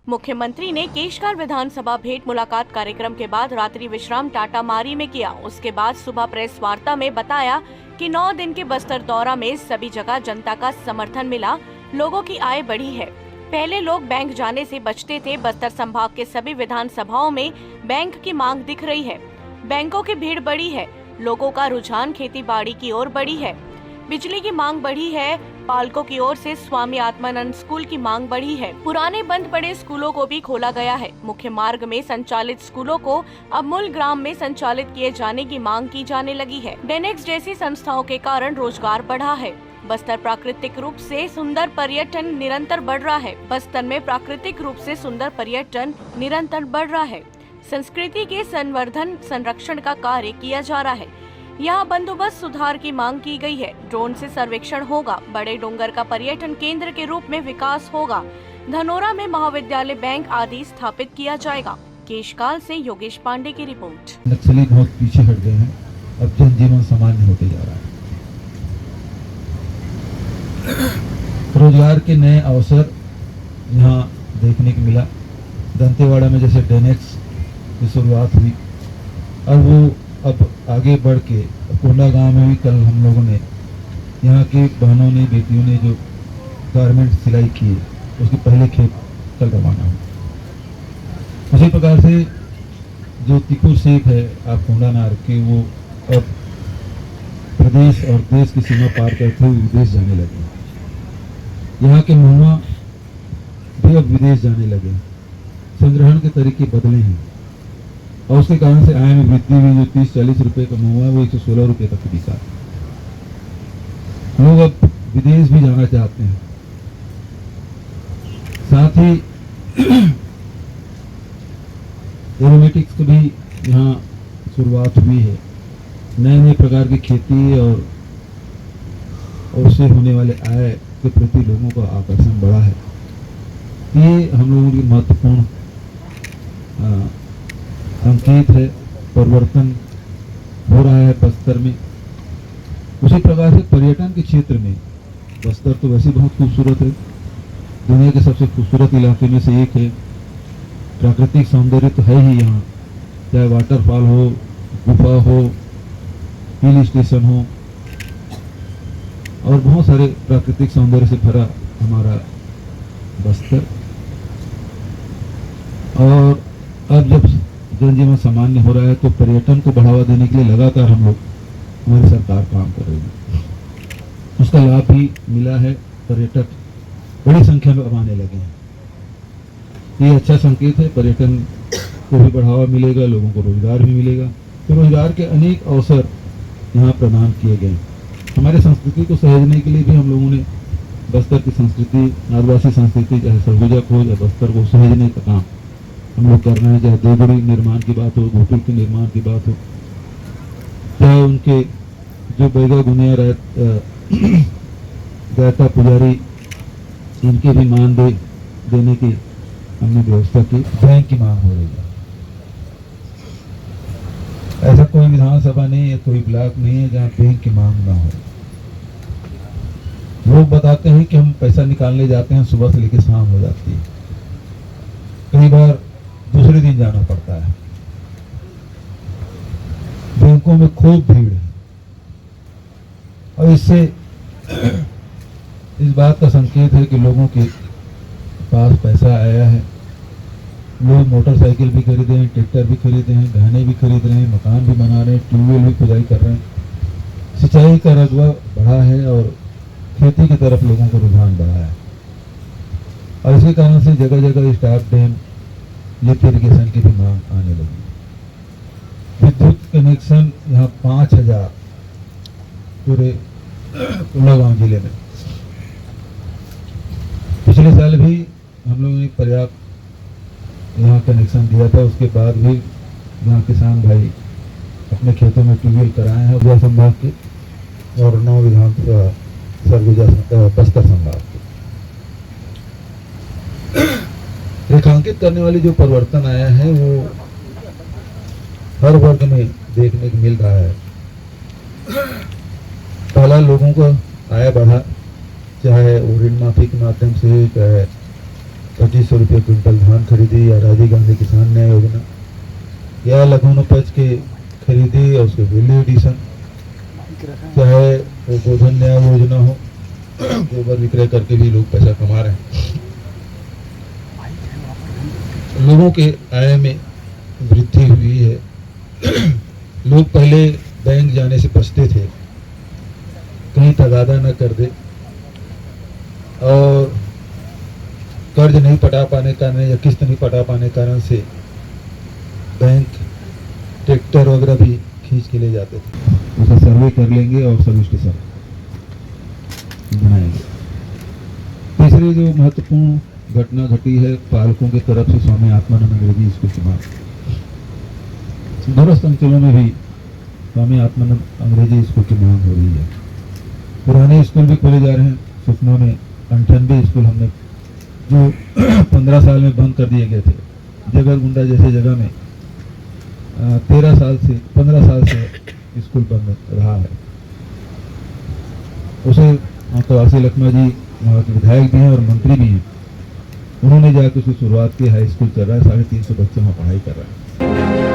मुख्यमंत्री ने केशकाल विधानसभा भेंट मुलाकात कार्यक्रम के बाद रात्रि विश्राम टाटामारी में किया। उसके बाद सुबह प्रेस वार्ता में बताया कि 9 दिन के बस्तर दौरा में सभी जगह जनता का समर्थन मिला, लोगों की आय बढ़ी है। पहले लोग बैंक जाने से बचते थे, बस्तर संभाग के सभी विधानसभाओं में बैंक की मांग दिख रही है। बैंकों की भीड़ बढ़ी है, लोगों का रुझान खेती बाड़ी की ओर बढ़ी है। बिजली की मांग बढ़ी है, पालकों की ओर से स्वामी आत्मानंद स्कूल की मांग बढ़ी है। पुराने बंद पड़े स्कूलों को भी खोला गया है। मुख्य मार्ग में संचालित स्कूलों को अब मूल ग्राम में संचालित किए जाने की मांग की जाने लगी है। डेनेक्स जैसी संस्थाओं के कारण रोजगार बढ़ा है। बस्तर प्राकृतिक रूप से सुंदर पर्यटन निरंतर बढ़ रहा है। बस्तर में प्राकृतिक रूप से सुंदर पर्यटन निरंतर बढ़ रहा है। संस्कृति के संवर्धन संरक्षण का कार्य किया जा रहा है। यहाँ बंदोबस्त सुधार की मांग की गई है। ड्रोन से सर्वेक्षण होगा। बड़े डोंगर का पर्यटन केंद्र के रूप में विकास होगा। धनोरा में महाविद्यालय, बैंक आदि स्थापित किया जाएगा। केशकाल से योगेश पांडे की रिपोर्ट। नक्सली बहुत पीछे हट गए हैं, अब जनजीवन सामान्य होते जा रहा है। रोजगार के नए अवसर यहाँ देखने को मिला। दंतेवाड़ा में जैसे डेनेक्स की शुरुआत हुई, अब आगे बढ़ के कोंडा गांव में भी कल हम लोगों ने यहाँ की बहनों ने, बेटियों ने जो गारमेंट सिलाई किए, उसकी पहले खेप कल रवाना हुई। उसी प्रकार से जो तिकू सेब है आप कोंडा नार के, वो अब प्रदेश और देश की सीमा पार करते हुए विदेश जाने लगे। यहाँ के महुआ भी अब विदेश जाने लगे। संग्रहण के तरीके बदले हैं और उसके कारण से आय में वृद्धि हुई। जो 30-40 रुपए का महुआ वो 116 रुपए तक बिका। लोग अब विदेश भी जाना चाहते हैं। साथ ही एरोमेटिक्स की भी यहाँ शुरुआत हुई है। नए नए प्रकार की खेती और उससे होने वाले आय के प्रति लोगों का आकर्षण बढ़ा है। ये हम लोगों की महत्वपूर्ण संकेत है। परिवर्तन हो रहा है बस्तर में। उसी प्रकार से पर्यटन के क्षेत्र में बस्तर तो वैसे बहुत खूबसूरत है, दुनिया के सबसे खूबसूरत इलाके में से एक है। प्राकृतिक सौंदर्य तो है ही यहाँ, चाहे वाटरफॉल हो, गुफा हो, हिल स्टेशन हो और बहुत सारे प्राकृतिक सौंदर्य से भरा हमारा बस्तर। और अब जब जनजीवन सामान्य हो रहा है तो पर्यटन को बढ़ावा देने के लिए लगातार हम लोग, हमारी सरकार काम कर रही है। उसका लाभ भी मिला है। पर्यटक बड़ी संख्या में अब आने लगे हैं। ये अच्छा संकेत है। पर्यटन को भी बढ़ावा मिलेगा, लोगों को रोजगार भी मिलेगा। तो रोजगार के अनेक अवसर यहाँ प्रदान किए गए। हमारे संस्कृति को सहेजने के लिए भी हम लोगों ने बस्तर की संस्कृति, आदिवासी संस्कृति, चाहे सरगुजा को या बस्तर को सहेजने का काम हम लोग कर रहे हैं। चाहे देवगढ़ी निर्माण की बात हो, घोटुल के निर्माण की बात हो, चाहे उनके जो बैगा गुनिया गायता पुजारी, इनके भी मान देने की हमने व्यवस्था की। बैंक की मांग हो रही है। ऐसा कोई विधानसभा नहीं है, कोई ब्लॉक नहीं है जहाँ बैंक की मांग ना हो। लोग बताते हैं कि हम पैसा निकालने जाते हैं, सुबह से लेकर शाम हो जाती है, कई बार दूसरे दिन जाना पड़ता है। बैंकों में खूब भीड़ है और इससे इस बात का संकेत है कि लोगों के पास पैसा आया है। लोग मोटरसाइकिल भी खरीदे हैं, ट्रैक्टर भी खरीदे हैं, गहने भी खरीद रहे हैं, मकान भी बना रहे हैं, ट्यूबवेल भी खुदाई कर रहे हैं। सिंचाई का रकबा बढ़ा है और खेती की तरफ लोगों का रुझान बढ़ा है। और इसी कारण से जगह जगह स्टाफ डैम, लिफ्ट इरिगेशन की भी मांग आने लगी। विद्युत कनेक्शन यहाँ 5000 पूरे कोंडागांव जिले में। पिछले साल भी हम लोगों ने पर्याप्त यहाँ कनेक्शन दिया था। उसके बाद भी यहाँ किसान भाई अपने खेतों में ट्यूबवेल कराए हैं। सरगुजा संभाग के और 9 विधानसभा सरगुजा बस्तर संभाग के रेखांकित करने वाली जो परिवर्तन आया है वो हर वर्ग में देखने को मिल रहा है। पहला लोगों को आय बढ़ा, चाहे वो ऋण माफी के माध्यम से, चाहे 2500 रुपये क्विंटल धान खरीदी, या राजीव गांधी किसान न्याय योजना, या लघुनोपज के खरीदी और उसके वैल्यू एडिशन, चाहे वो गोधन न्याय योजना हो, गोबर विक्रय करके भी लोग पैसा कमा रहे हैं। लोगों के आय में वृद्धि हुई है। लोग पहले बैंक जाने से बचते थे, कहीं तगादा न कर दे, और कर्ज नहीं पटा पाने कारण या किस्त नहीं पटा पाने कारण से बैंक ट्रैक्टर वगैरह भी खींच के ले जाते थे। उसका सर्वे कर लेंगे और सब स्टेशन बनाएंगे। तीसरी जो महत्वपूर्ण घटना घटी है, पालकों की तरफ से स्वामी आत्मानंद अंग्रेजी स्कूल की मांग। दूरस्थ अंचलों में भी स्वामी आत्मानंद अंग्रेजी स्कूल की मांग हो रही है। पुराने स्कूल भी खोले जा रहे हैं। सुखना में 98 स्कूल हमने जो 15 साल में बंद कर दिए गए थे, जगरगुंडा जैसे जगह में 15 साल से स्कूल बंद रहा है। उसे कवासी लखमा जी वहाँ के विधायक भी हैं और मंत्री भी हैं, उन्होंने जाकर उसकी शुरुआत की। हाई स्कूल चल रहा है, 350 बच्चे वहाँ पढ़ाई कर रहे हैं।